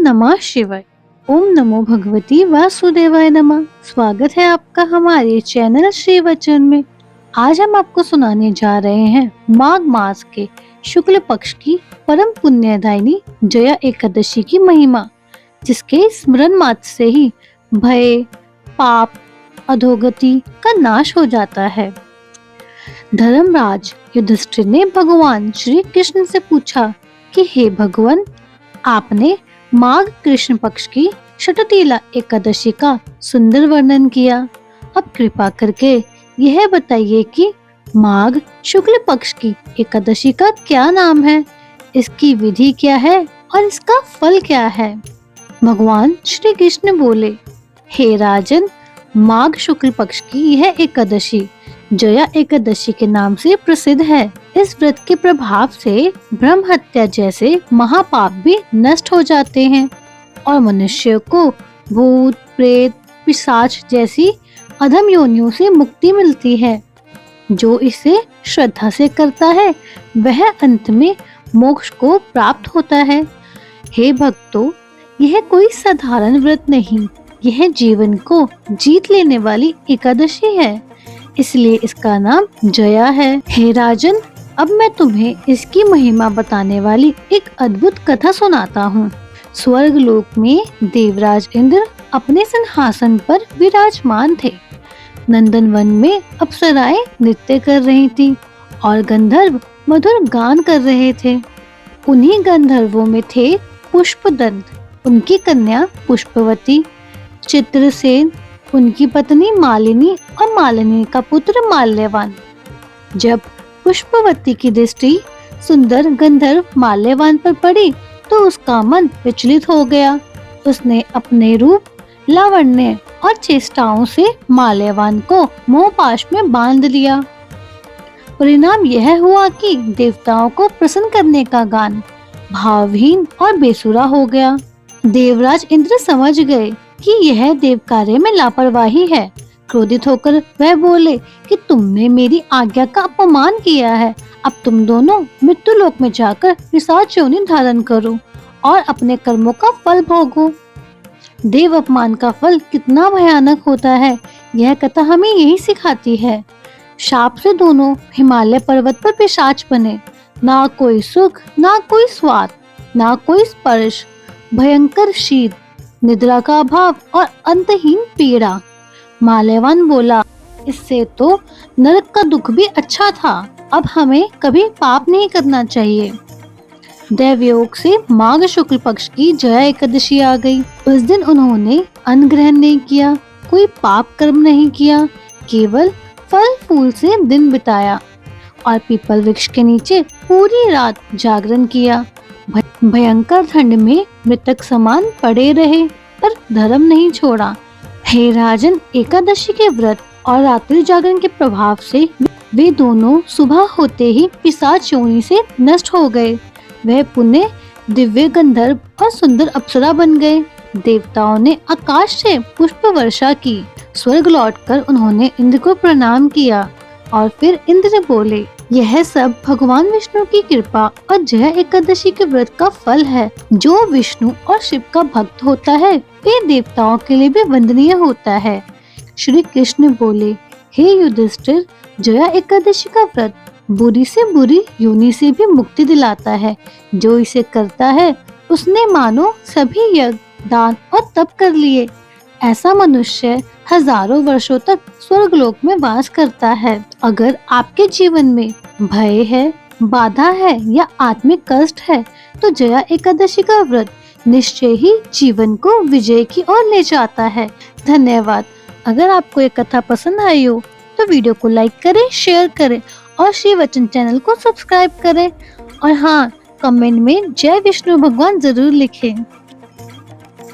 नमः शिवाय। ओम नमो भगवती वासुदेवाय नमः। स्वागत है आपका हमारे चैनल श्री वचन में। आज हम आपको सुनाने जा रहे हैं माघ मास के शुक्ल पक्ष की परम पुण्यदायिनी जया एकादशी की महिमा, जिसके स्मरण मात्र से ही भय, पाप, अधोगति का नाश हो जाता है। धर्मराज युधिष्ठिर ने भगवान श्री कृष्ण से पूछा कि हे भगवान, आपने माघ कृष्ण पक्ष की शततीला एकादशी का सुंदर वर्णन किया। अब कृपा करके यह बताइए कि माघ शुक्ल पक्ष की एकादशी का क्या नाम है, इसकी विधि क्या है और इसका फल क्या है। भगवान श्री कृष्ण बोले, हे राजन, माघ शुक्ल पक्ष की यह एकादशी जया एकादशी के नाम से प्रसिद्ध है। इस व्रत के प्रभाव से ब्रह्म हत्या जैसे महापाप भी नष्ट हो जाते हैं और मनुष्य को भूत, प्रेत, पिशाच जैसी अधम योनियों से मुक्ति मिलती है। जो इसे श्रद्धा से करता है वह अंत में मोक्ष को प्राप्त होता है। हे भक्तों, यह कोई साधारण व्रत नहीं, यह जीवन को जीत लेने वाली एकादशी है, इसलिए इसका नाम जया है। हे राजन, अब मैं तुम्हें इसकी महिमा बताने वाली एक अद्भुत कथा सुनाता हूँ। स्वर्ग लोक में देवराज इंद्र अपने सिंहासन पर विराजमान थे। नंदन वन में अप्सराएं नृत्य कर रही थीं और गंधर्व मधुर गान कर रहे थे। उन्हीं गंधर्वों में थे पुष्पदंत, उनकी कन्या पुष्पवती, चित्रसेन, उनकी पत्नी मालिनी और मालिनी का पुत्र माल्यवान। जब पुष्पवती की दृष्टि सुंदर गंधर्व माल्यवान पर पड़ी तो उसका मन विचलित हो गया। उसने अपने रूप, लावण्य और चेष्टाओं से माल्यवान को मोहपाश में बांध लिया। परिणाम यह हुआ कि देवताओं को प्रसन्न करने का गान भावहीन और बेसुरा हो गया। देवराज इंद्र समझ गए कि यह देव कार्य में लापरवाही है। क्रोधित होकर वह बोले कि तुमने मेरी आज्ञा का अपमान किया है। अब तुम दोनों मृत्यु लोक में जाकर पिशाच योनि धारण करो और अपने कर्मों का फल भोगो। देव अपमान का फल कितना भयानक होता है, यह कथा हमें यही सिखाती है। शाप से दोनों हिमालय पर्वत पर पिशाच बने। ना कोई सुख, ना कोई स्वाद, ना कोई स्पर्श, भयंकर शीत, निद्रा का अभाव और अंतहीन पीड़ा। माल्यवान बोला, इससे तो नरक का दुख भी अच्छा था। अब हमें कभी पाप नहीं करना चाहिए। दैवयोग से माघ शुक्ल पक्ष की जया एकादशी आ गई। उस दिन उन्होंने अन्न ग्रहण नहीं किया, कोई पाप कर्म नहीं किया, केवल फल फूल से दिन बिताया और पीपल वृक्ष के नीचे पूरी रात जागरण किया। भयंकर ठंड में मृतक समान पड़े रहे पर धर्म नहीं छोड़ा। हे राजन, एकादशी के व्रत और रात्रि जागरण के प्रभाव से वे दोनों सुबह होते ही पिशाच योनि से नष्ट हो गए। वह पुण्य दिव्य गंधर्व और सुंदर अप्सरा बन गए। देवताओं ने आकाश से पुष्प वर्षा की। स्वर्ग लौटकर उन्होंने इंद्र को प्रणाम किया और फिर इंद्र बोले, यह सब भगवान विष्णु की कृपा और जया एकादशी के व्रत का फल है। जो विष्णु और शिव का भक्त होता है वे देवताओं के लिए भी वंदनीय होता है। श्री कृष्ण बोले, हे युधिष्ठिर, जया एकादशी का व्रत बुरी से बुरी योनि से भी मुक्ति दिलाता है। जो इसे करता है उसने मानो सभी यज्ञ, दान और तप कर लिए। ऐसा मनुष्य हजारों वर्षों तक स्वर्ग लोक में वास करता है। अगर आपके जीवन में भय है, बाधा है या आत्मिक कष्ट है तो जया एकादशी का व्रत निश्चय ही जीवन को विजय की ओर ले जाता है। धन्यवाद। अगर आपको ये कथा पसंद आई हो तो वीडियो को लाइक करें, शेयर करें और श्री वचन चैनल को सब्सक्राइब करें। और हाँ, कमेंट में जय विष्णु भगवान जरूर लिखें।